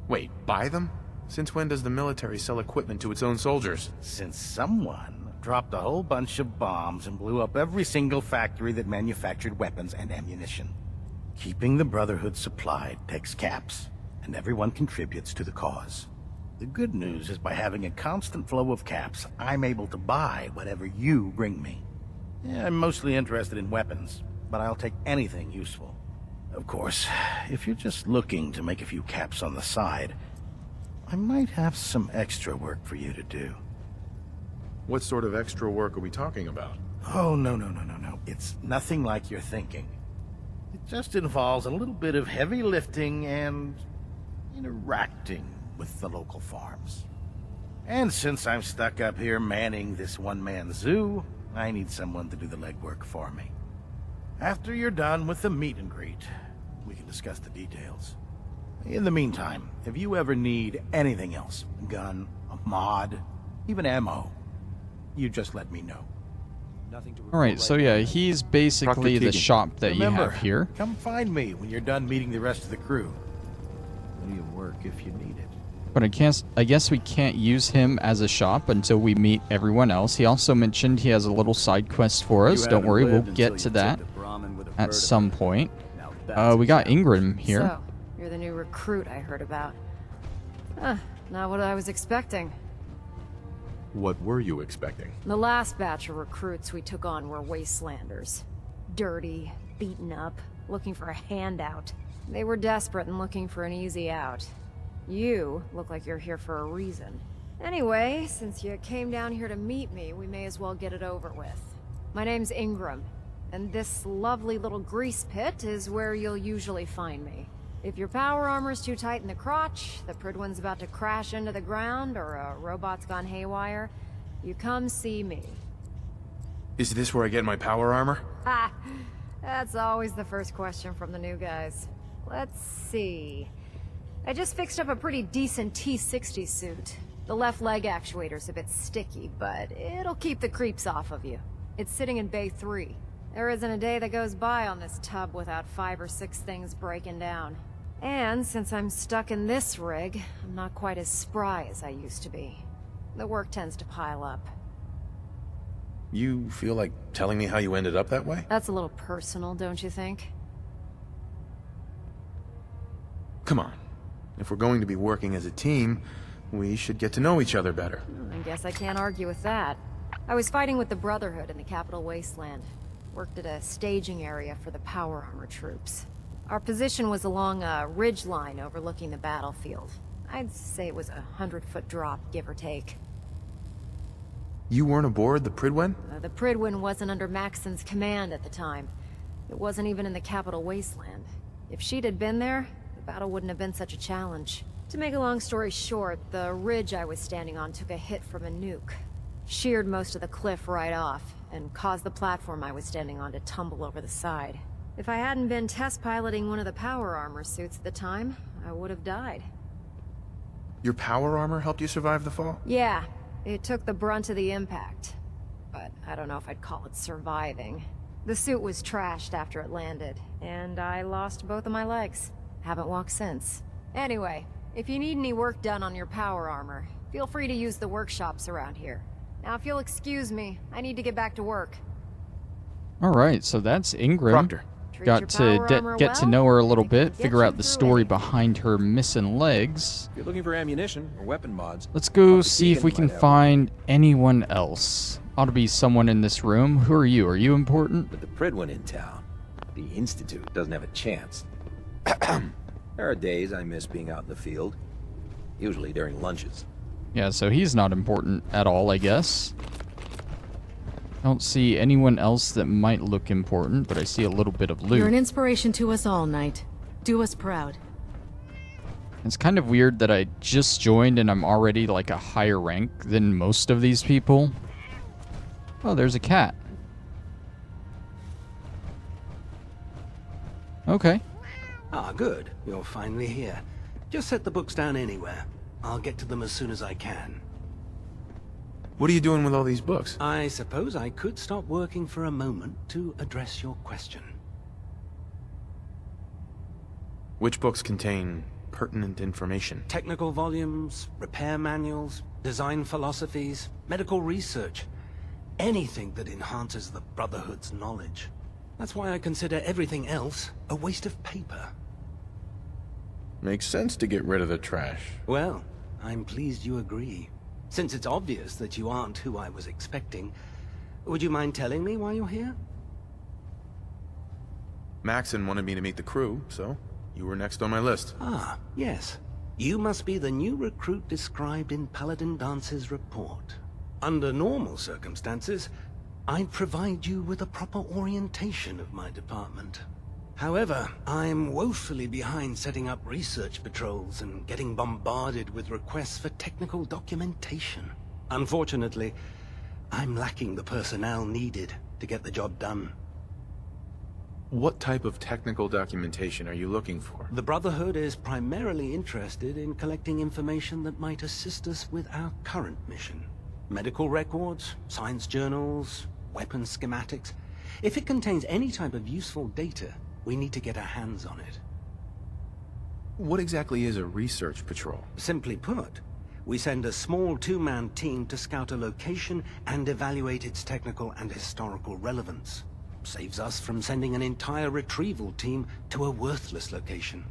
Wait, buy them? Since when does the military sell equipment to its own soldiers? Since someone dropped a whole bunch of bombs and blew up every single factory that manufactured weapons and ammunition. Keeping the Brotherhood supplied takes caps, and everyone contributes to the cause. The good news is by having a constant flow of caps, I'm able to buy whatever you bring me. Yeah, I'm mostly interested in weapons, but I'll take anything useful. Of course, if you're just looking to make a few caps on the side, I might have some extra work for you to do. What sort of extra work are we talking about? Oh, no. It's nothing like you're thinking. It just involves a little bit of heavy lifting and interacting with the local farms. And since I'm stuck up here manning this one-man zoo, I need someone to do the legwork for me. After you're done with the meet and greet, we can discuss the details. In the meantime, if you ever need anything else, a gun, a mod, even ammo, you just let me know. Alright, so yeah, he's basically the shop that you Remember, have here. come find me when you're done meeting the rest of the crew. Plenty of work if you need it. But I guess we can't use him as a shop until we meet everyone else. He also mentioned he has a little side quest for us. Don't worry, we'll get to that at some point. We got Ingram here. So, you're the new recruit I heard about. Not what I was expecting. What were you expecting? The last batch of recruits we took on were wastelanders. Dirty, beaten up, looking for a handout. They were desperate and looking for an easy out. You look like you're here for a reason. Anyway, since you came down here to meet me, we may as well get it over with. My name's Ingram, and this lovely little grease pit is where you'll usually find me. If your power armor's too tight in the crotch, the Prydwen's about to crash into the ground, or a robot's gone haywire, you come see me. Is this where I get my power armor? Ha! That's always the first question from the new guys. Let's see. I just fixed up a pretty decent T-60 suit. The left leg actuator's a bit sticky, but it'll keep the creeps off of you. It's sitting in Bay 3. There isn't a day that goes by on this tub without 5 or 6 things breaking down. And since I'm stuck in this rig, I'm not quite as spry as I used to be. The work tends to pile up. You feel like telling me how you ended up that way? That's a little personal, don't you think? Come on. If we're going to be working as a team, we should get to know each other better. I guess I can't argue with that. I was fighting with the Brotherhood in the capital wasteland. Worked at a staging area for the power armor troops. Our position was along a ridge line overlooking the battlefield. I'd say it was a 100-foot drop, give or take. You weren't aboard the Prydwen? The Prydwen wasn't under Maxon's command at the time. It wasn't even in the capital wasteland. If she'd had been there, the battle wouldn't have been such a challenge. To make a long story short, the ridge I was standing on took a hit from a nuke. Sheared most of the cliff right off, and caused the platform I was standing on to tumble over the side. If I hadn't been test piloting one of the power armor suits at the time, I would have died. Your power armor helped you survive the fall? Yeah, it took the brunt of the impact. But I don't know if I'd call it surviving. The suit was trashed after it landed, and I lost both of my legs. Haven't walked since. Anyway, if you need any work done on your power armor, feel free to use the workshops around here. Now if you'll excuse me, I need to get back to work. Alright, so that's Ingram. Proctor, Got to get to know her a little bit, figure out the story behind her missing legs. If you're looking for ammunition or weapon mods, Let's go see if we can find anyone else. Ought to be someone in this room. Who are you? Are you important? with the Prydwen in town, the Institute doesn't have a chance. There are days I miss being out in the field, usually during lunches. Yeah, so he's not important at all, I guess. Don't see anyone else that might look important, but I see a little bit of loot. You're an inspiration to us all, Knight. Do us proud. It's kind of weird that I just joined and I'm already like a higher rank than most of these people. Oh, there's a cat. Okay. Ah, good. You're finally here. Just set the books down anywhere. I'll get to them as soon as I can. What are you doing with all these books? I suppose I could stop working for a moment to address your question. Which books contain pertinent information? Technical volumes, repair manuals, design philosophies, medical research. Anything that enhances the Brotherhood's knowledge. That's why I consider everything else a waste of paper. Makes sense to get rid of the trash. Well, I'm pleased you agree. Since it's obvious that you aren't who I was expecting, would you mind telling me why you're here? Maxon wanted me to meet the crew, so you were next on my list. Ah, yes. You must be the new recruit described in Paladin Dance's report. Under normal circumstances, I'd provide you with a proper orientation of my department. However, I'm woefully behind setting up research patrols and getting bombarded with requests for technical documentation. Unfortunately, I'm lacking the personnel needed to get the job done. What type of technical documentation are you looking for? The Brotherhood is primarily interested in collecting information that might assist us with our current mission. Medical records, science journals, weapon schematics. If it contains any type of useful data, we need to get our hands on it. What exactly is a research patrol? Simply put, we send a small two-man team to scout a location and evaluate its technical and historical relevance. Saves us from sending an entire retrieval team to a worthless location.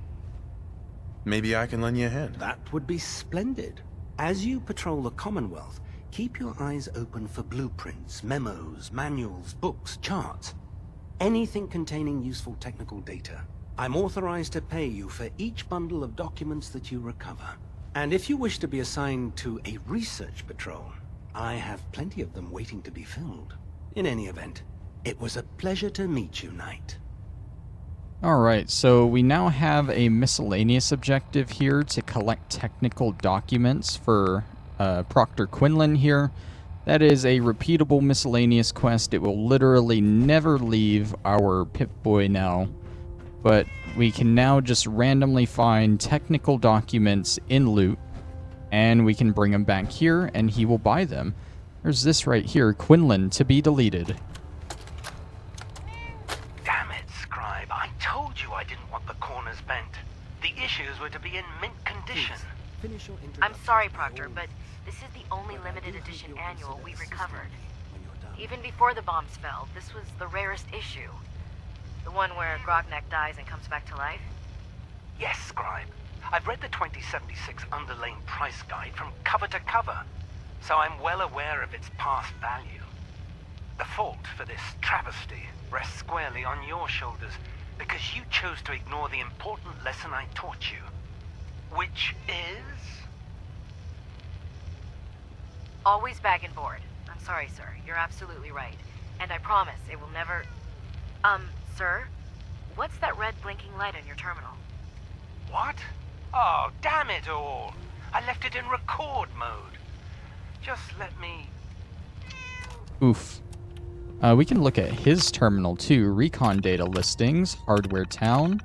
Maybe I can lend you a hand. That would be splendid. As you patrol the Commonwealth, keep your eyes open for blueprints, memos, manuals, books, charts. Anything containing useful technical data. I'm authorized to pay you for each bundle of documents that you recover. And if you wish to be assigned to a research patrol, I have plenty of them waiting to be filled. In any event, it was a pleasure to meet you, Knight. Alright, so we now have a miscellaneous objective here to collect technical documents for Proctor Quinlan here. That is a repeatable miscellaneous quest. It will literally never leave our Pip-Boy now. But we can now just randomly find technical documents in loot, and we can bring them back here, and he will buy them. There's this right here, Quinlan, to be deleted. Damn it, Scribe. I told you I didn't want the corners bent. The issues were to be in mint condition. I'm sorry, Proctor, but this is the only limited edition annual we recovered. Even before the bombs fell, this was the rarest issue. The one where Grognak dies and comes back to life? Yes, Scribe. I've read the 2076 underlane price guide from cover to cover, so I'm well aware of its past value. The fault for this travesty rests squarely on your shoulders, because you chose to ignore the important lesson I taught you. Which is? Always bag and board. I'm sorry, sir. You're absolutely right. And I promise it will never... Sir? What's that red blinking light on your terminal? What? Oh, damn it all! I left it in record mode. Just let me... Oof. We can look at his terminal too. Recon data listings, hardware town.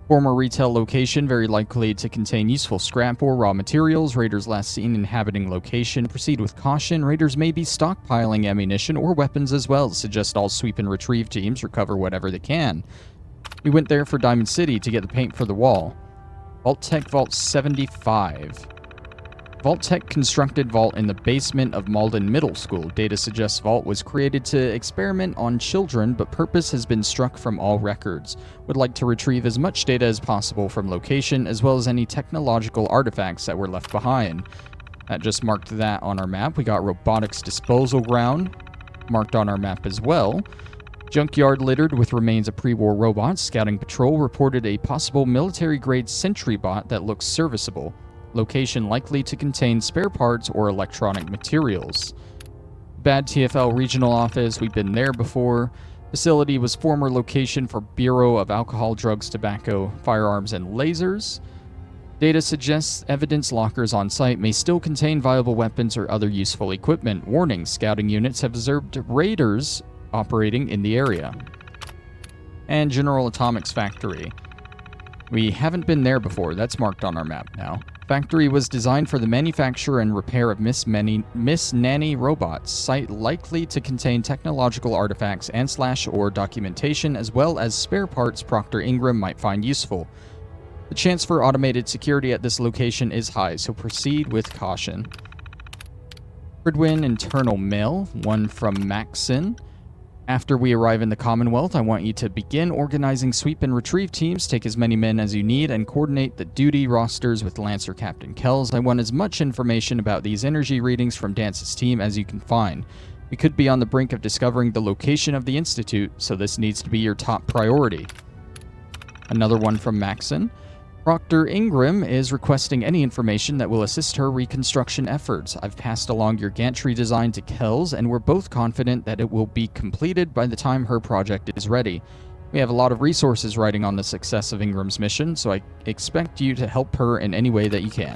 Former retail location, very likely to contain useful scrap or raw materials. Raiders last seen inhabiting location. Proceed with caution. Raiders may be stockpiling ammunition or weapons as well. Suggest all sweep and retrieve teams recover whatever they can. We went there for Diamond City to get the paint for the wall. Vault Tech Vault 75. Vault-Tech constructed Vault in the basement of Malden Middle School. Data suggests Vault was created to experiment on children, but purpose has been struck from all records. Would like to retrieve as much data as possible from location, as well as any technological artifacts that were left behind. That just marked that on our map. We got Robotics Disposal Ground marked on our map as well. Junkyard littered with remains of pre-war robots. Scouting Patrol reported a possible military-grade sentry bot that looks serviceable. Location likely to contain spare parts or electronic materials. Bad TFL Regional Office, we've been there before. Facility was former location for Bureau of Alcohol, Drugs, Tobacco, Firearms, and Lasers. Data suggests evidence lockers on site may still contain viable weapons or other useful equipment. Warning, scouting units have observed raiders operating in the area. And General Atomics Factory. We haven't been there before, that's marked on our map now. Factory was designed for the manufacture and repair of Miss Nanny robots. Site likely to contain technological artifacts and /or documentation, as well as spare parts Proctor Ingram might find useful. The chance for automated security at this location is high, so proceed with caution. Prydwen internal mail, one from Maxon. After we arrive in the Commonwealth, I want you to begin organizing sweep and retrieve teams, take as many men as you need, and coordinate the duty rosters with Lancer Captain Kells. I want as much information about these energy readings from Dance's team as you can find. We could be on the brink of discovering the location of the Institute, so this needs to be your top priority. Another one from Maxon. Proctor Ingram is requesting any information that will assist her reconstruction efforts. I've passed along your gantry design to Kells, and we're both confident that it will be completed by the time her project is ready. We have a lot of resources riding on the success of Ingram's mission, so I expect you to help her in any way that you can.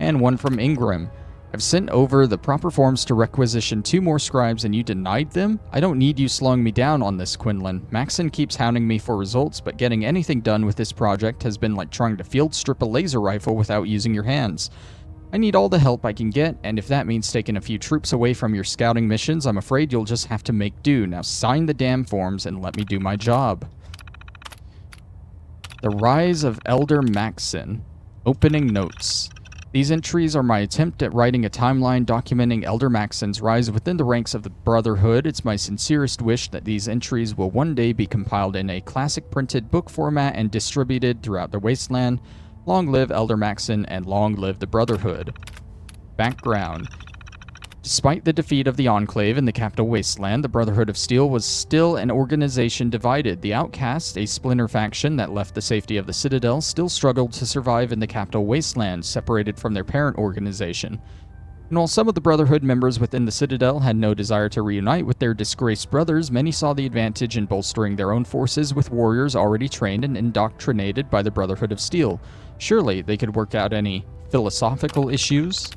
And one from Ingram. I've sent over the proper forms to requisition 2 more scribes and you denied them? I don't need you slowing me down on this, Quinlan. Maxon keeps hounding me for results, but getting anything done with this project has been like trying to field strip a laser rifle without using your hands. I need all the help I can get, and if that means taking a few troops away from your scouting missions, I'm afraid you'll just have to make do. Now sign the damn forms and let me do my job. The Rise of Elder Maxon. Opening notes. These entries are my attempt at writing a timeline documenting Elder Maxon's rise within the ranks of the Brotherhood. It's my sincerest wish that these entries will one day be compiled in a classic printed book format and distributed throughout the wasteland. Long live Elder Maxon and long live the Brotherhood. Background. Despite the defeat of the Enclave in the capital wasteland, the Brotherhood of Steel was still an organization divided. The Outcasts, a splinter faction that left the safety of the Citadel, still struggled to survive in the capital wasteland, separated from their parent organization. And while some of the Brotherhood members within the Citadel had no desire to reunite with their disgraced brothers, many saw the advantage in bolstering their own forces with warriors already trained and indoctrinated by the Brotherhood of Steel. Surely they could work out any philosophical issues.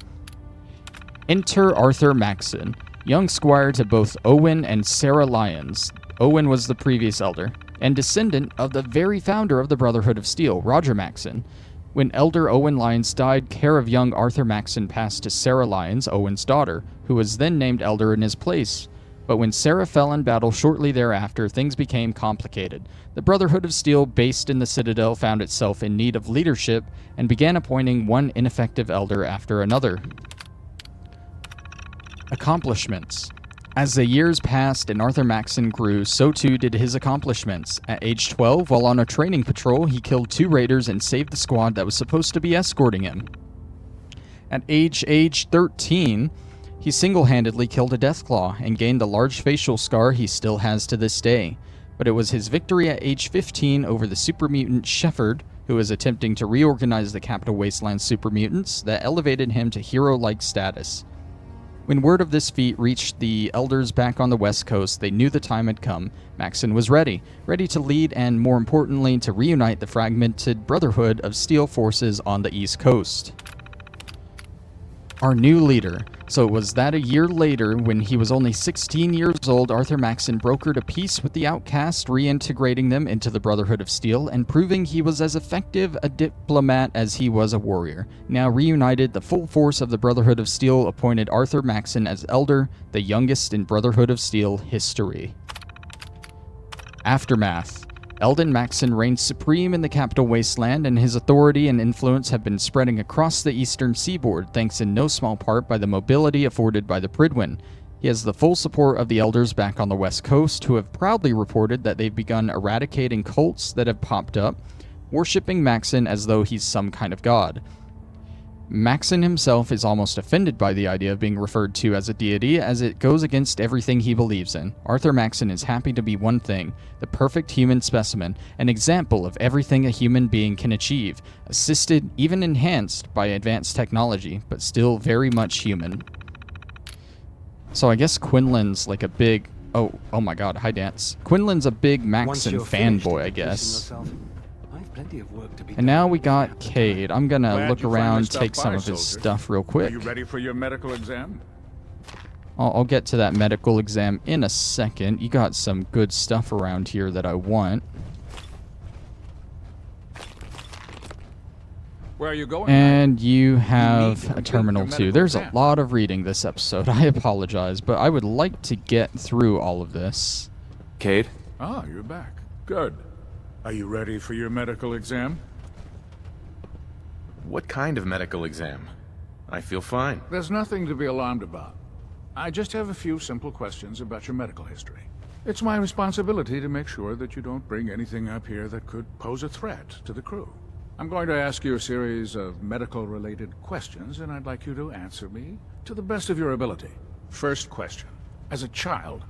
Enter Arthur Maxon, young squire to both Owen and Sarah Lyons. Owen was the previous elder, and descendant of the very founder of the Brotherhood of Steel, Roger Maxon. When Elder Owen Lyons died, care of young Arthur Maxon passed to Sarah Lyons, Owen's daughter, who was then named elder in his place. But when Sarah fell in battle shortly thereafter, things became complicated. The Brotherhood of Steel, based in the Citadel, found itself in need of leadership and began appointing one ineffective elder after another. Accomplishments. As the years passed and Arthur Maxon grew, so too did his accomplishments. At age 12, while on a training patrol, he killed 2 raiders and saved the squad that was supposed to be escorting him. At age 13, he single-handedly killed a Deathclaw and gained the large facial scar he still has to this day. But it was his victory at age 15 over the super mutant Shepard, who was attempting to reorganize the Capital Wasteland super mutants, that elevated him to hero-like status. When word of this feat reached the elders back on the West Coast, they knew the time had come. Maxon was ready to lead and, more importantly, to reunite the fragmented Brotherhood of Steel forces on the East Coast. Our new leader. So it was that a year later, when he was only 16 years old, Arthur Maxon brokered a peace with the Outcast, reintegrating them into the Brotherhood of Steel and proving he was as effective a diplomat as he was a warrior. Now reunited, the full force of the Brotherhood of Steel appointed Arthur Maxon as Elder, the youngest in Brotherhood of Steel history. Aftermath. Eldon Maxson reigns supreme in the capital wasteland, and his authority and influence have been spreading across the eastern seaboard, thanks in no small part by the mobility afforded by the Prydwen. He has the full support of the elders back on the west coast, who have proudly reported that they've begun eradicating cults that have popped up, worshipping Maxson as though he's some kind of god. Maxson himself is almost offended by the idea of being referred to as a deity, as it goes against everything he believes in. Arthur Maxson is happy to be one thing, the perfect human specimen, an example of everything a human being can achieve, assisted, even enhanced by advanced technology, but still very much human. So I guess Quinlan's like a big... Oh my god, hi Danse. Quinlan's a big Maxson fanboy, I guess. Plenty of work to be And now we got Cade. I'm gonna look around, take some of his stuff real quick. Are you ready for your medical exam? I'll get to that medical exam in a second. You got some good stuff around here that I want. Where are you going? And you have a terminal too. There's a lot of reading this episode. I apologize, but I would like to get through all of this. Cade? Ah, you're back. Good. Are you ready for your medical exam? What kind of medical exam? I feel fine. There's nothing to be alarmed about. I just have a few simple questions about your medical history. It's my responsibility to make sure that you don't bring anything up here that could pose a threat to the crew. I'm going to ask you a series of medical-related questions, and I'd like you to answer me to the best of your ability. First question. As a child,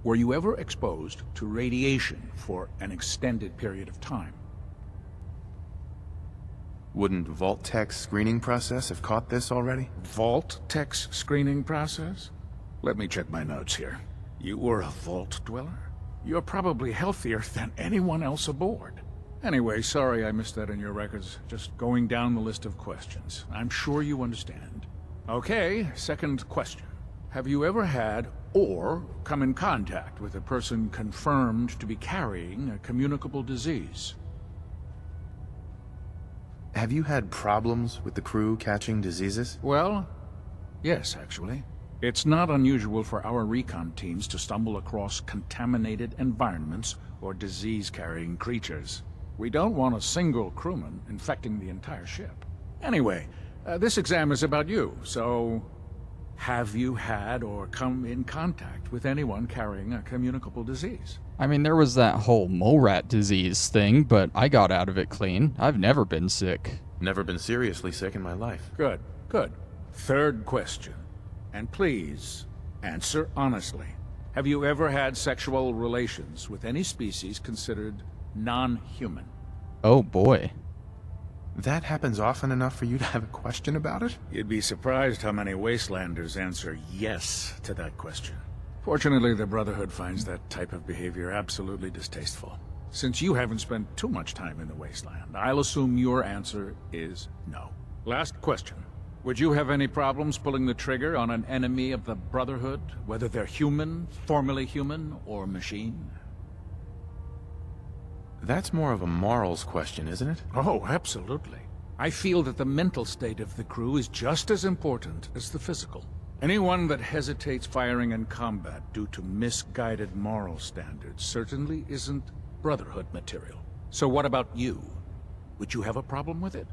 were you ever exposed to radiation for an extended period of time? Wouldn't Vault-Tech's screening process have caught this already? Vault-Tech's screening process? Let me check my notes here. You were a Vault dweller? You're probably healthier than anyone else aboard. Anyway, sorry I missed that in your records. Just going down the list of questions. I'm sure you understand. Okay, second question. Have you ever had or come in contact with a person confirmed to be carrying a communicable disease? Have you had problems with the crew catching diseases? Well, yes, actually. It's not unusual for our recon teams to stumble across contaminated environments or disease-carrying creatures. We don't want a single crewman infecting the entire ship. Anyway, this exam is about you, so... have you had or come in contact with anyone carrying a communicable disease? I mean, there was that whole mole rat disease thing, but I got out of it clean. I've never been sick. Never been seriously sick in my life. Good, good. Third question. And please, answer honestly. Have you ever had sexual relations with any species considered non-human? Oh boy. That happens often enough for you to have a question about it? You'd be surprised how many Wastelanders answer yes to that question. Fortunately, the Brotherhood finds that type of behavior absolutely distasteful. Since you haven't spent too much time in the Wasteland, I'll assume your answer is no. Last question. Would you have any problems pulling the trigger on an enemy of the Brotherhood, whether they're human, formerly human, or machine? That's more of a morals question, isn't it? Oh, absolutely. I feel that the mental state of the crew is just as important as the physical. Anyone that hesitates firing in combat due to misguided moral standards certainly isn't Brotherhood material. So what about you? Would you have a problem with it?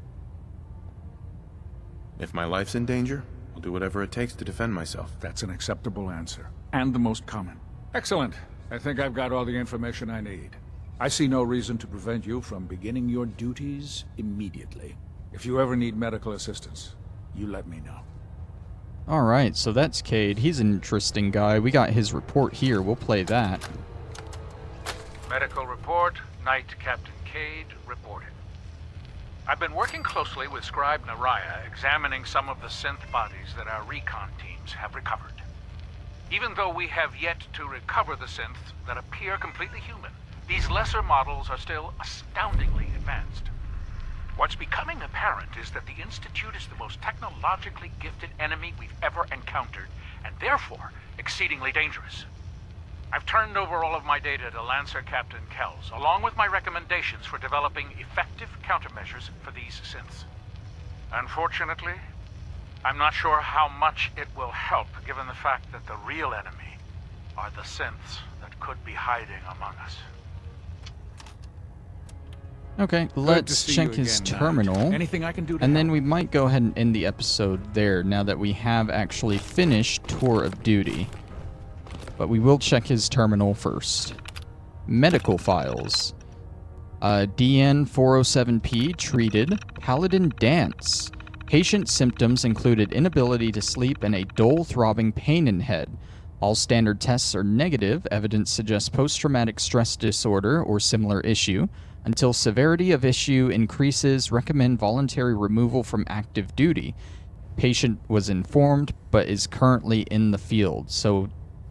If my life's in danger, I'll do whatever it takes to defend myself. That's an acceptable answer, and the most common. Excellent. I think I've got all the information I need. I see no reason to prevent you from beginning your duties immediately. If you ever need medical assistance, you let me know. Alright, so that's Cade. He's an interesting guy. We got his report here. We'll play that. Medical report, Knight Captain Cade reported. I've been working closely with Scribe Naraya, examining some of the synth bodies that our recon teams have recovered. Even though we have yet to recover the synths that appear completely human, these lesser models are still astoundingly advanced. What's becoming apparent is that the Institute is the most technologically gifted enemy we've ever encountered, and therefore exceedingly dangerous. I've turned over all of my data to Lancer Captain Kells, along with my recommendations for developing effective countermeasures for these synths. Unfortunately, I'm not sure how much it will help, given the fact that the real enemy are the synths that could be hiding among us. Okay, let's check his terminal. Anything I can do to and then help? we might go ahead and end the episode there now that we have actually finished Tour of Duty. But we will check his terminal first. Medical files. DN407P treated. Paladin Danse. Patient symptoms included inability to sleep and a dull throbbing pain in head. All standard tests are negative. Evidence suggests post-traumatic stress disorder or similar issue. Until severity of issue increases, recommend voluntary removal from active duty. Patient was informed, but is currently in the field. So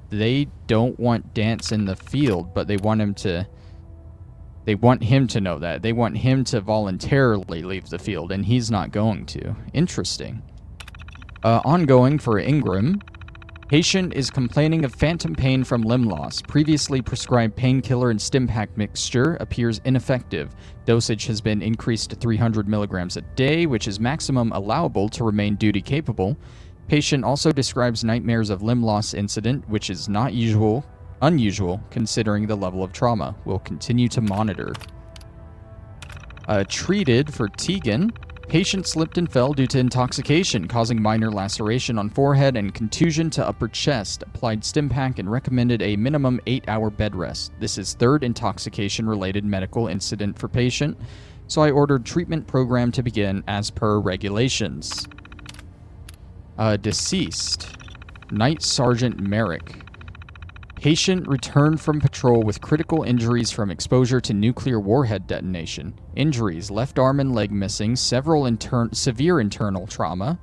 they don't want Danse in the field, but they want him to know that. They want him to voluntarily leave the field, and he's not going to. Interesting. Ongoing for Ingram. Patient is complaining of phantom pain from limb loss. Previously prescribed painkiller and Stimpack mixture appears ineffective. Dosage has been increased to 300 milligrams a day, which is maximum allowable to remain duty capable. Patient also describes nightmares of limb loss incident, which is not unusual considering the level of trauma. We'll continue to monitor. Treated for Tegan. Patient slipped and fell due to intoxication, causing minor laceration on forehead and contusion to upper chest. Applied Stimpack and recommended a minimum 8-hour bed rest. This is third intoxication-related medical incident for patient, so I ordered treatment program to begin as per regulations. Deceased. Night Sergeant Merrick. Patient returned from patrol with critical injuries from exposure to nuclear warhead detonation. Injuries: left arm and leg missing, several severe internal trauma,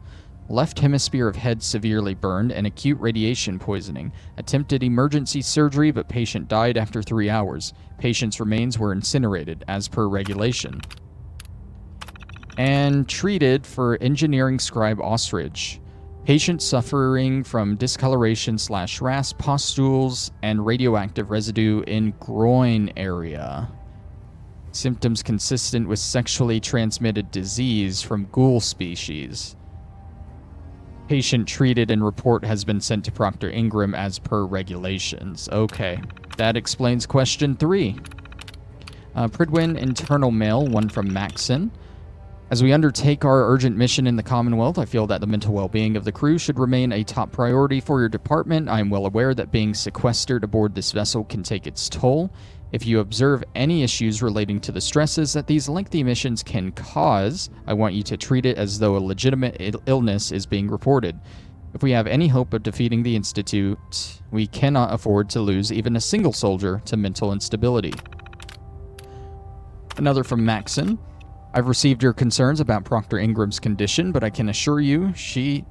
left hemisphere of head severely burned, and acute radiation poisoning. Attempted emergency surgery, but patient died after 3 hours. Patient's remains were incinerated, as per regulation. And treated for engineering scribe Ostrich. Patient suffering from discoloration/RAS, pustules, and radioactive residue in groin area. Symptoms consistent with sexually transmitted disease from ghoul species. Patient treated and report has been sent to Proctor Ingram as per regulations. Okay, that explains question 3. Prydwen internal mail, one from Maxon. As we undertake our urgent mission in the Commonwealth, I feel that the mental well-being of the crew should remain a top priority for your department. I am well aware that being sequestered aboard this vessel can take its toll. If you observe any issues relating to the stresses that these lengthy missions can cause, I want you to treat it as though a legitimate illness is being reported. If we have any hope of defeating the Institute, we cannot afford to lose even a single soldier to mental instability. Another from Maxon. I've received your concerns about Proctor Ingram's condition, but I can assure you she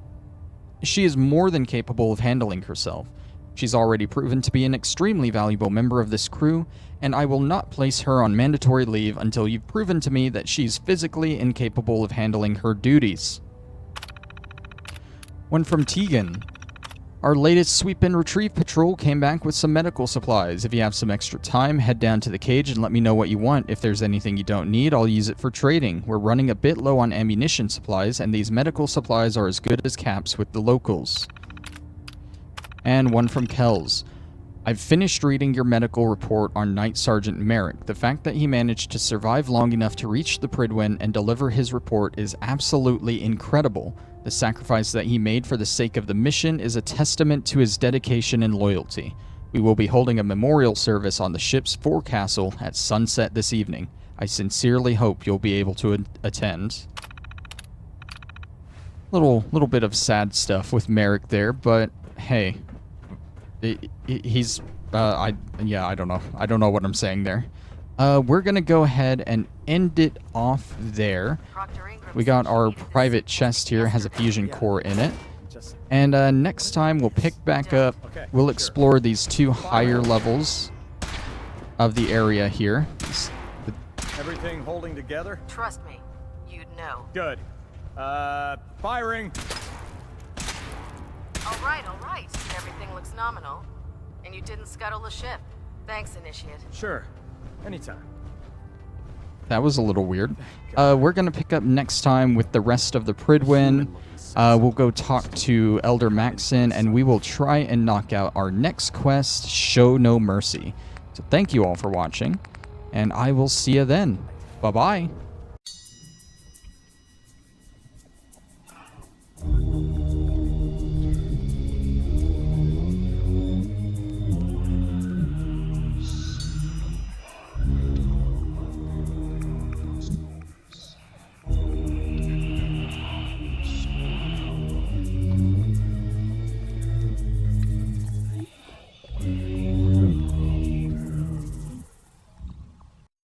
is more than capable of handling herself. She's already proven to be an extremely valuable member of this crew, and I will not place her on mandatory leave until you've proven to me that she's physically incapable of handling her duties. One from Tegan. Our latest sweep and retrieve patrol came back with some medical supplies. If you have some extra time, head down to the cage and let me know what you want. If there's anything you don't need, I'll use it for trading. We're running a bit low on ammunition supplies, and these medical supplies are as good as caps with the locals. And one from Kells. I've finished reading your medical report on Night Sergeant Merrick. The fact that he managed to survive long enough to reach the Prydwen and deliver his report is absolutely incredible. The sacrifice that he made for the sake of the mission is a testament to his dedication and loyalty. We will be holding a memorial service on the ship's forecastle at sunset this evening. I sincerely hope you'll be able to attend. Little bit of sad stuff with Merrick there, but hey, he's I don't know. I don't know what I'm saying there. We're gonna go ahead and end it off there. We got our private chest here, has a fusion core in it. And next time we'll pick back up, we'll explore these 2 higher levels of the area here. Everything holding together? Trust me, you'd know. Good. Firing. All right. Everything looks nominal. And you didn't scuttle the ship. Thanks, Initiate. Sure. Anytime. That was a little weird. We're going to pick up next time with the rest of the Prydwen. We'll go talk to Elder Maxon, and we will try and knock out our next quest, Show No Mercy. So thank you all for watching, and I will see you then. Bye-bye.